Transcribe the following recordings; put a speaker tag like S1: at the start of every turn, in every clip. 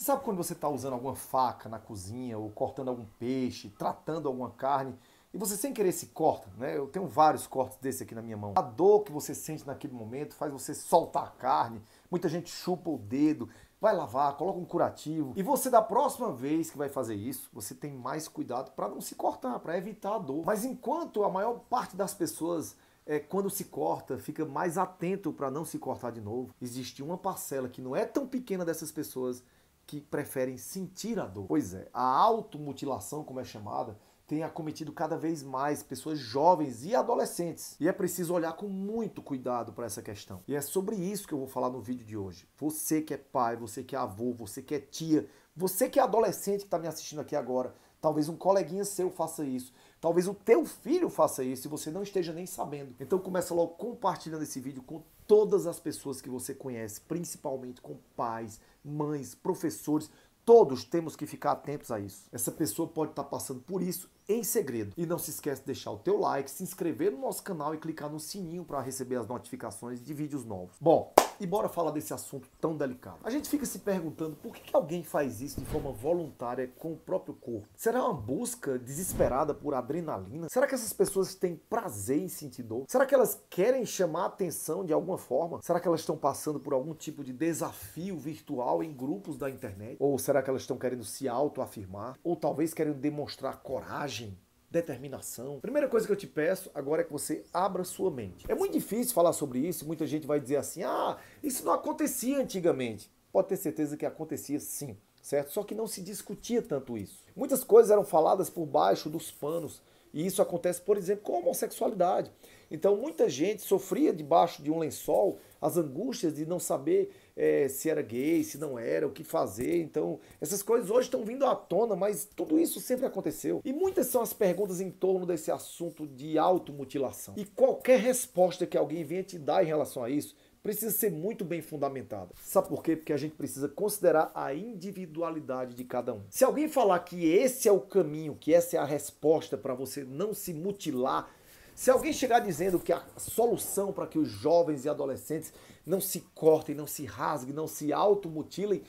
S1: Você sabe quando você está usando alguma faca na cozinha, ou cortando algum peixe, tratando alguma carne, e você sem querer se corta, né? Eu tenho vários cortes desse aqui na minha mão. A dor que você sente naquele momento faz você soltar a carne, muita gente chupa o dedo, vai lavar, coloca um curativo. E você, da próxima vez que vai fazer isso, você tem mais cuidado para não se cortar, para evitar a dor. Mas enquanto a maior parte das pessoas, quando se corta, fica mais atento para não se cortar de novo, existe uma parcela que não é tão pequena dessas pessoas que preferem sentir a dor. Pois é, a automutilação, como é chamada, tem acometido cada vez mais pessoas jovens e adolescentes. E é preciso olhar com muito cuidado para essa questão. E é sobre isso que eu vou falar no vídeo de hoje. Você que é pai, você que é avô, você que é tia, você que é adolescente que está me assistindo aqui agora, talvez um coleguinha seu faça isso. Talvez o teu filho faça isso e você não esteja nem sabendo. Então começa logo compartilhando esse vídeo com todas as pessoas que você conhece, principalmente com pais, mães, professores. Todos temos que ficar atentos a isso. Essa pessoa pode estar passando por isso em segredo. E não se esquece de deixar o teu like, se inscrever no nosso canal e clicar no sininho para receber as notificações de vídeos novos. Bom, e bora falar desse assunto tão delicado. A gente fica se perguntando por que alguém faz isso de forma voluntária com o próprio corpo. Será uma busca desesperada por adrenalina? Será que essas pessoas têm prazer em sentir dor? Será que elas querem chamar a atenção de alguma forma? Será que elas estão passando por algum tipo de desafio virtual em grupos da internet? Ou será que elas estão querendo se autoafirmar? Ou talvez querendo demonstrar coragem? Determinação. Primeira coisa que eu te peço agora é que você abra sua mente. É muito difícil falar sobre isso, muita gente vai dizer assim, isso não acontecia antigamente. Pode ter certeza que acontecia sim, certo? Só que não se discutia tanto isso. Muitas coisas eram faladas por baixo dos panos, e isso acontece, por exemplo, com a homossexualidade. Então muita gente sofria debaixo de um lençol as angústias de não saber se era gay, se não era, o que fazer. Então essas coisas hoje estão vindo à tona, mas tudo isso sempre aconteceu. E muitas são as perguntas em torno desse assunto de automutilação. E qualquer resposta que alguém venha te dar em relação a isso precisa ser muito bem fundamentada. Sabe por quê? Porque a gente precisa considerar a individualidade de cada um. Se alguém falar que esse é o caminho, que essa é a resposta para você não se mutilar, se alguém chegar dizendo que a solução para que os jovens e adolescentes não se cortem, não se rasguem, não se automutilem,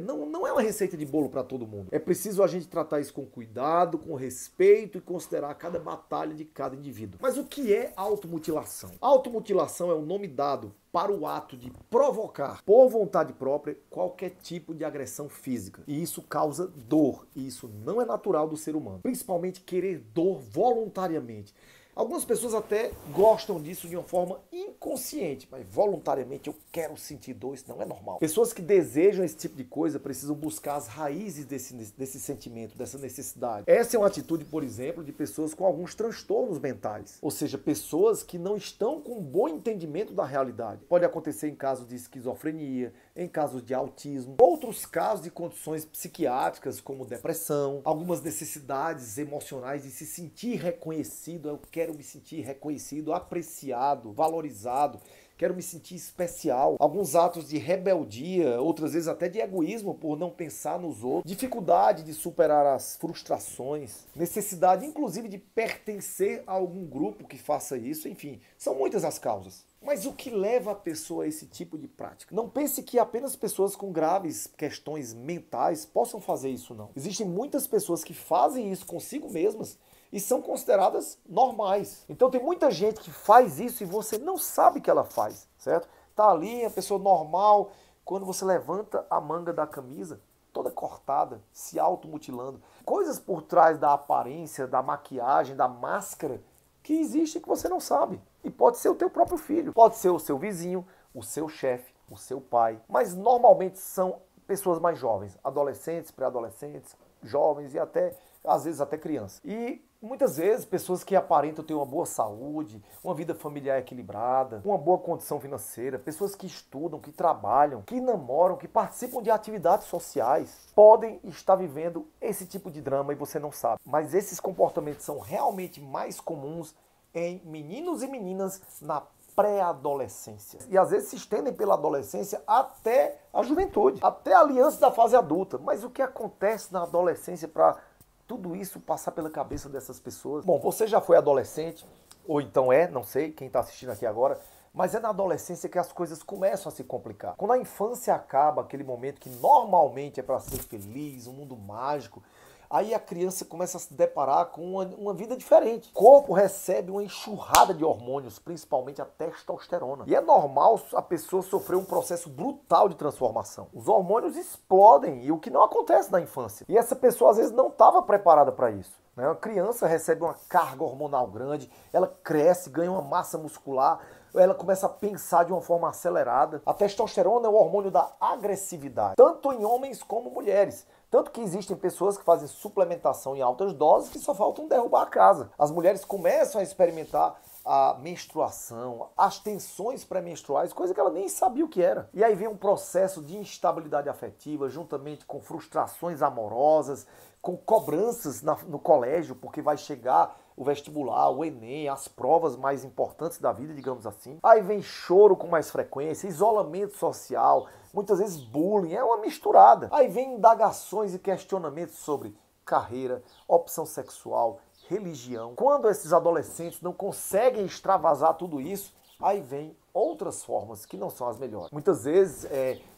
S1: não é uma receita de bolo para todo mundo. É preciso a gente tratar isso com cuidado, com respeito e considerar cada batalha de cada indivíduo. Mas o que é automutilação? Automutilação é o nome dado para o ato de provocar, por vontade própria, qualquer tipo de agressão física. E isso causa dor. E isso não é natural do ser humano. Principalmente querer dor voluntariamente. Algumas pessoas até gostam disso de uma forma inconsciente, mas voluntariamente eu quero sentir dor, isso não é normal. Pessoas que desejam esse tipo de coisa precisam buscar as raízes desse sentimento, dessa necessidade. Essa é uma atitude, por exemplo, de pessoas com alguns transtornos mentais, ou seja, pessoas que não estão com um bom entendimento da realidade. Pode acontecer em casos de esquizofrenia, em casos de autismo, outros casos de condições psiquiátricas como depressão, algumas necessidades emocionais de se sentir reconhecido. Eu quero me sentir reconhecido, apreciado, valorizado, quero me sentir especial. Alguns atos de rebeldia, outras vezes até de egoísmo por não pensar nos outros, dificuldade de superar as frustrações, necessidade inclusive de pertencer a algum grupo que faça isso, enfim, são muitas as causas. Mas o que leva a pessoa a esse tipo de prática? Não pense que apenas pessoas com graves questões mentais possam fazer isso, não. Existem muitas pessoas que fazem isso consigo mesmas e são consideradas normais. Então tem muita gente que faz isso e você não sabe que ela faz, certo? Tá ali a pessoa normal, quando você levanta a manga da camisa, toda cortada, se automutilando. Coisas por trás da aparência, da maquiagem, da máscara, que existem que você não sabe. E pode ser o teu próprio filho, pode ser o seu vizinho, o seu chefe, o seu pai. Mas normalmente são pessoas mais jovens, adolescentes, pré-adolescentes, jovens e até, às vezes, até crianças. E muitas vezes pessoas que aparentam ter uma boa saúde, uma vida familiar equilibrada, uma boa condição financeira, pessoas que estudam, que trabalham, que namoram, que participam de atividades sociais, podem estar vivendo esse tipo de drama e você não sabe. Mas esses comportamentos são realmente mais comuns em meninos e meninas na pré-adolescência. E às vezes se estendem pela adolescência até a juventude, até a aliança da fase adulta. Mas o que acontece na adolescência para tudo isso passar pela cabeça dessas pessoas? Bom, você já foi adolescente, ou então não sei, quem está assistindo aqui agora, Mas é na adolescência que as coisas começam a se complicar. Quando a infância acaba, aquele momento que normalmente é para ser feliz, um mundo mágico, aí a criança começa a se deparar com uma vida diferente. O corpo recebe uma enxurrada de hormônios, principalmente a testosterona. E é normal a pessoa sofrer um processo brutal de transformação. Os hormônios explodem, e o que não acontece na infância. E essa pessoa às vezes não estava preparada para isso. A criança recebe uma carga hormonal grande, ela cresce, ganha uma massa muscular, ela começa a pensar de uma forma acelerada. A testosterona é o hormônio da agressividade, tanto em homens como mulheres. Tanto que existem pessoas que fazem suplementação em altas doses que só faltam derrubar a casa. As mulheres começam a experimentar a menstruação, as tensões pré-menstruais, coisa que ela nem sabia o que era. E aí vem um processo de instabilidade afetiva, juntamente com frustrações amorosas, com cobranças no colégio, porque vai chegar o vestibular, o Enem, as provas mais importantes da vida, digamos assim. Aí vem choro com mais frequência, isolamento social, muitas vezes bullying, é uma misturada. Aí vem indagações e questionamentos sobre carreira, opção sexual, religião. Quando esses adolescentes não conseguem extravasar tudo isso, aí vem outras formas que não são as melhores. Muitas vezes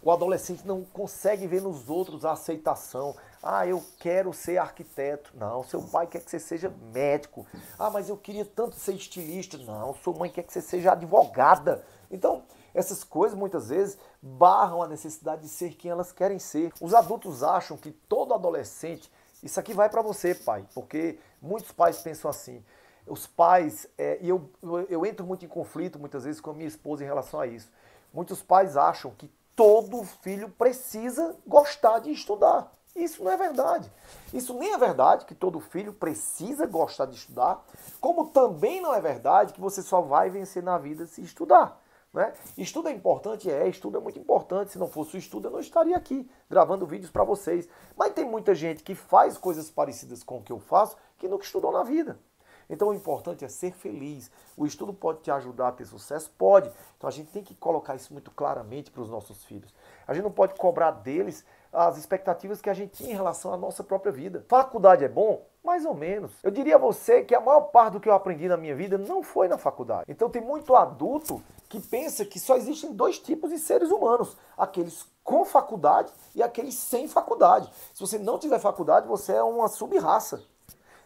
S1: o adolescente não consegue ver nos outros a aceitação. Ah, eu quero ser arquiteto. Não, seu pai quer que você seja médico. Ah, mas eu queria tanto ser estilista. Não, sua mãe quer que você seja advogada. Então, essas coisas muitas vezes barram a necessidade de ser quem elas querem ser. Os adultos acham que todo adolescente, isso aqui vai para você, pai, porque muitos pais pensam assim. Os pais, e eu entro muito em conflito muitas vezes com a minha esposa em relação a isso. Muitos pais acham que todo filho precisa gostar de estudar. Isso não é verdade. Isso nem é verdade que todo filho precisa gostar de estudar, como também não é verdade que você só vai vencer na vida se estudar. Né? Estudo é importante? Estudo é muito importante. Se não fosse o estudo, eu não estaria aqui gravando vídeos para vocês. Mas tem muita gente que faz coisas parecidas com o que eu faço que nunca estudou na vida. Então o importante é ser feliz. O estudo pode te ajudar a ter sucesso? Pode. Então a gente tem que colocar isso muito claramente para os nossos filhos. A gente não pode cobrar deles as expectativas que a gente tinha em relação à nossa própria vida. Faculdade é bom? Mais ou menos. Eu diria a você que a maior parte do que eu aprendi na minha vida não foi na faculdade. Então tem muito adulto que pensa que só existem dois tipos de seres humanos. Aqueles com faculdade e aqueles sem faculdade. Se você não tiver faculdade, você é uma sub-raça.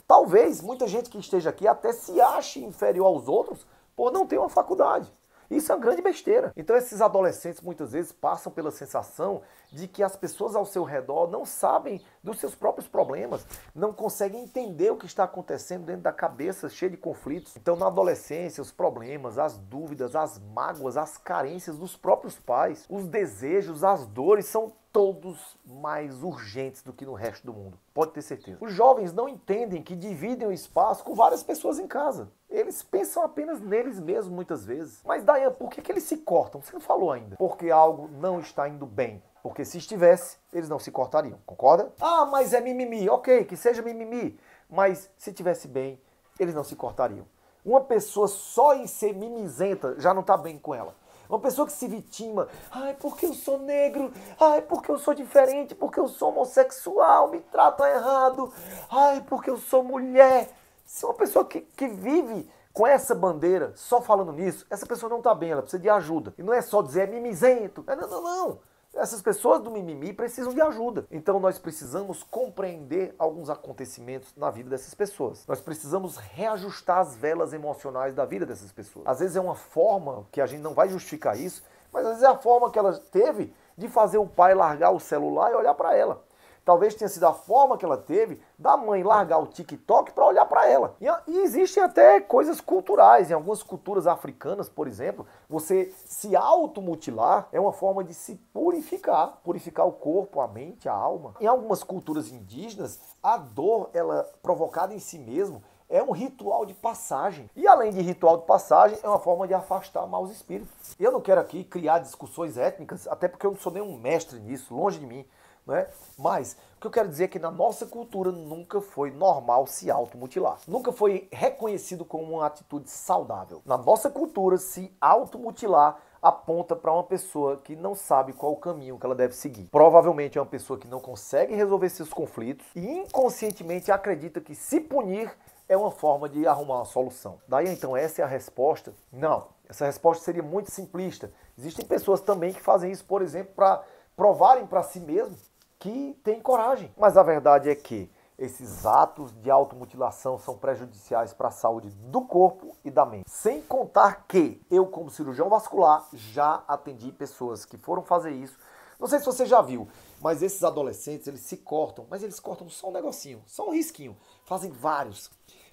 S1: Talvez muita gente que esteja aqui até se ache inferior aos outros por não ter uma faculdade. Isso é uma grande besteira. Então esses adolescentes muitas vezes passam pela sensação de que as pessoas ao seu redor não sabem dos seus próprios problemas, não conseguem entender o que está acontecendo dentro da cabeça, cheia de conflitos. Então na adolescência, os problemas, as dúvidas, as mágoas, as carências dos próprios pais, os desejos, as dores são todos mais urgentes do que no resto do mundo. Pode ter certeza. Os jovens não entendem que dividem o espaço com várias pessoas em casa. Eles pensam apenas neles mesmos muitas vezes. Mas, Dayan, por que eles se cortam? Você não falou ainda. Porque algo não está indo bem. Porque se estivesse, eles não se cortariam. Concorda? Ah, mas é mimimi. Ok, que seja mimimi. Mas se estivesse bem, eles não se cortariam. Uma pessoa só em ser mimizenta já não está bem com ela. Uma pessoa que se vitima, ai, porque eu sou negro, ai, porque eu sou diferente, porque eu sou homossexual, me tratam errado, ai, porque eu sou mulher. Se uma pessoa que vive com essa bandeira, só falando nisso, essa pessoa não está bem, ela precisa de ajuda. E não é só dizer é mimizento, não. Essas pessoas do mimimi precisam de ajuda. Então nós precisamos compreender alguns acontecimentos na vida dessas pessoas. Nós precisamos reajustar as velas emocionais da vida dessas pessoas. Às vezes é uma forma que a gente não vai justificar isso, mas às vezes é a forma que ela teve de fazer o pai largar o celular e olhar para ela. Talvez tenha sido a forma que ela teve da mãe largar o TikTok para olhar para ela. E existem até coisas culturais. Em algumas culturas africanas, por exemplo, você se automutilar é uma forma de se purificar. Purificar o corpo, a mente, a alma. Em algumas culturas indígenas, a dor ela provocada em si mesmo é um ritual de passagem. E além de ritual de passagem, é uma forma de afastar maus espíritos. Eu não quero aqui criar discussões étnicas, até porque eu não sou nenhum mestre nisso, longe de mim. Né? Mas o que eu quero dizer é que na nossa cultura nunca foi normal se automutilar. Nunca foi reconhecido como uma atitude saudável. Na nossa cultura, se automutilar aponta para uma pessoa que não sabe qual o caminho que ela deve seguir. Provavelmente é uma pessoa que não consegue resolver seus conflitos e inconscientemente acredita que se punir é uma forma de arrumar uma solução. Daí então essa é a resposta? Não. Essa resposta seria muito simplista. Existem pessoas também que fazem isso, por exemplo, para provarem para si mesmo que têm coragem. Mas a verdade é que esses atos de automutilação são prejudiciais para a saúde do corpo e da mente. Sem contar que eu, como cirurgião vascular, já atendi pessoas que foram fazer isso. Não sei se você já viu, mas esses adolescentes, eles se cortam, mas eles cortam só um negocinho, só um risquinho. Fazem vários,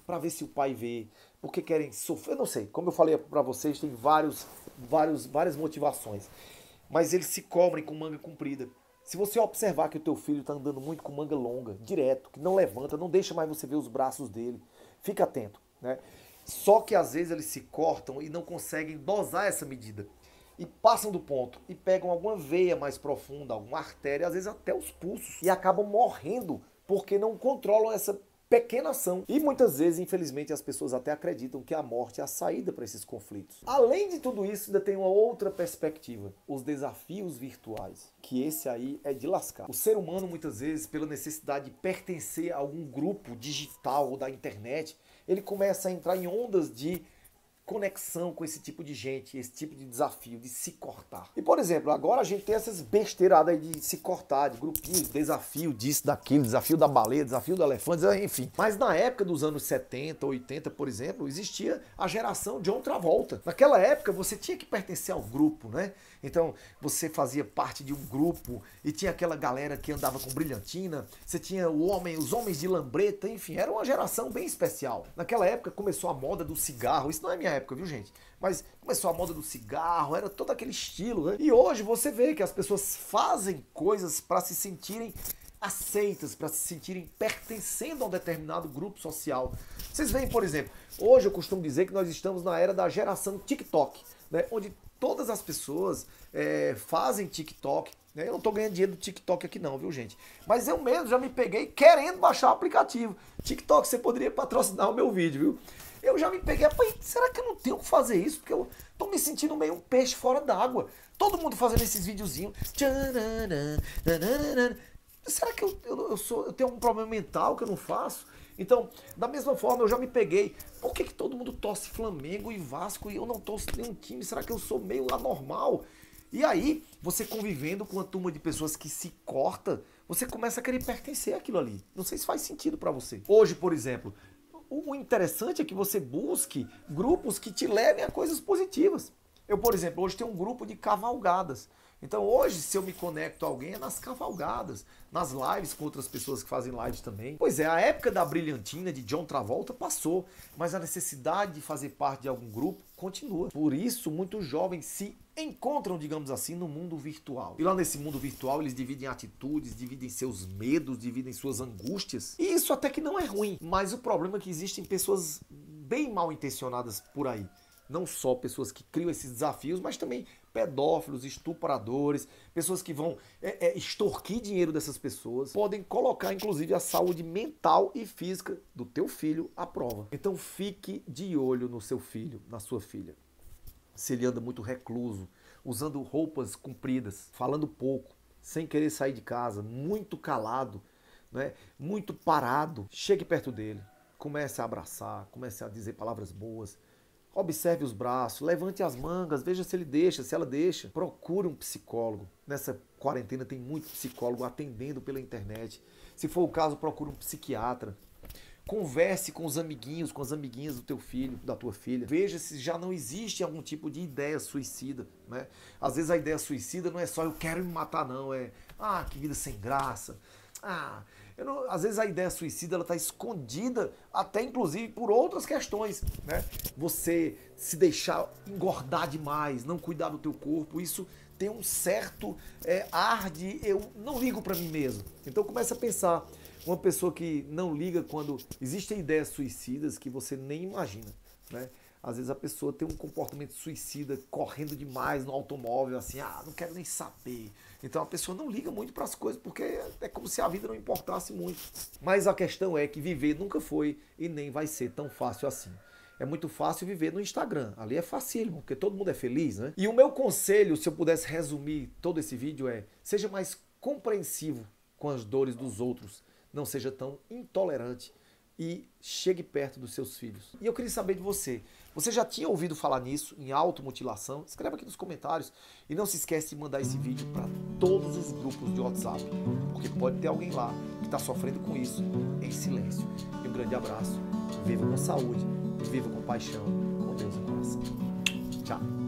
S1: para ver se o pai vê, porque querem sofrer. Eu não sei, como eu falei para vocês, tem várias motivações. Mas eles se cobrem com manga comprida. Se você observar que o teu filho está andando muito com manga longa, direto, que não levanta, não deixa mais você ver os braços dele, fica atento, né? Só que às vezes eles se cortam e não conseguem dosar essa medida. E passam do ponto e pegam alguma veia mais profunda, alguma artéria, às vezes até os pulsos, e acabam morrendo porque não controlam essa pequena ação. E muitas vezes, infelizmente, as pessoas até acreditam que a morte é a saída para esses conflitos. Além de tudo isso, ainda tem uma outra perspectiva, os desafios virtuais, que esse aí é de lascar. O ser humano, muitas vezes, pela necessidade de pertencer a algum grupo digital ou da internet, ele começa a entrar em ondas de conexão com esse tipo de gente, esse tipo de desafio, de se cortar. E, por exemplo, agora a gente tem essas besteiradas aí de se cortar, de grupinhos, desafio disso, daquilo, desafio da baleia, desafio do elefante, enfim. Mas na época dos anos 70, 80, por exemplo, existia a geração John Travolta. Naquela época você tinha que pertencer ao grupo, né? Então você fazia parte de um grupo e tinha aquela galera que andava com brilhantina, você tinha os homens de lambreta, enfim, era uma geração bem especial. Naquela época começou a moda do cigarro, isso não é minha época, viu, gente? Mas começou a moda do cigarro, era todo aquele estilo, né? E hoje você vê que as pessoas fazem coisas para se sentirem aceitas, para se sentirem pertencendo a um determinado grupo social. Vocês veem, por exemplo, hoje eu costumo dizer que nós estamos na era da geração TikTok, né? Onde todas as pessoas fazem TikTok. Né? Eu não tô ganhando dinheiro do TikTok aqui não, viu, gente? Mas eu mesmo já me peguei querendo baixar o aplicativo. TikTok, você poderia patrocinar o meu vídeo, viu? Eu já me peguei, será que eu não tenho que fazer isso? Porque eu tô me sentindo meio um peixe fora d'água. Todo mundo fazendo esses videozinhos. Será que eu tenho um problema mental que eu não faço? Então, da mesma forma, eu já me peguei. Por que todo mundo torce Flamengo e Vasco e eu não torço nenhum time? Será que eu sou meio anormal? E aí, você convivendo com uma turma de pessoas que se corta, você começa a querer pertencer àquilo ali. Não sei se faz sentido pra você. Hoje, por exemplo, o interessante é que você busque grupos que te levem a coisas positivas. Eu, por exemplo, hoje tenho um grupo de cavalgadas. Então hoje, se eu me conecto a alguém, é nas cavalgadas, nas lives com outras pessoas que fazem lives também. Pois é, a época da brilhantina de John Travolta passou, mas a necessidade de fazer parte de algum grupo continua. Por isso, muitos jovens se encontram, digamos assim, no mundo virtual. E lá nesse mundo virtual, eles dividem atitudes, dividem seus medos, dividem suas angústias. E isso até que não é ruim, mas o problema é que existem pessoas bem mal intencionadas por aí. Não só pessoas que criam esses desafios, mas também pedófilos, estupradores, pessoas que vão extorquir dinheiro dessas pessoas, podem colocar inclusive a saúde mental e física do teu filho à prova. Então fique de olho no seu filho, na sua filha. Se ele anda muito recluso, usando roupas compridas, falando pouco, sem querer sair de casa, muito calado, né? Muito parado, chegue perto dele, comece a abraçar, comece a dizer palavras boas. Observe os braços, levante as mangas, veja se ele deixa, se ela deixa. Procure um psicólogo. Nessa quarentena tem muito psicólogo atendendo pela internet. Se for o caso, procure um psiquiatra. Converse com os amiguinhos, com as amiguinhas do teu filho, da tua filha. Veja se já não existe algum tipo de ideia suicida, né? Às vezes a ideia suicida não é só eu quero me matar, não. É, que vida sem graça. Às vezes a ideia suicida ela está escondida até inclusive por outras questões, né? Você se deixar engordar demais, não cuidar do teu corpo, isso tem um certo ar de eu não ligo para mim mesmo. Então começa a pensar, uma pessoa que não liga quando existem ideias suicidas que você nem imagina, né? Às vezes a pessoa tem um comportamento suicida, correndo demais no automóvel, assim, não quero nem saber. Então a pessoa não liga muito para as coisas, porque é como se a vida não importasse muito. Mas a questão é que viver nunca foi e nem vai ser tão fácil assim. É muito fácil viver no Instagram, ali é facílimo, porque todo mundo é feliz, né? E o meu conselho, se eu pudesse resumir todo esse vídeo seja mais compreensivo com as dores dos outros, não seja tão intolerante e chegue perto dos seus filhos. E eu queria saber de você. Você já tinha ouvido falar nisso, em automutilação? Escreva aqui nos comentários. E não se esquece de mandar esse vídeo para todos os grupos de WhatsApp, porque pode ter alguém lá que está sofrendo com isso em silêncio. E um grande abraço. Viva com saúde, viva com paixão, com Deus no coração. Tchau.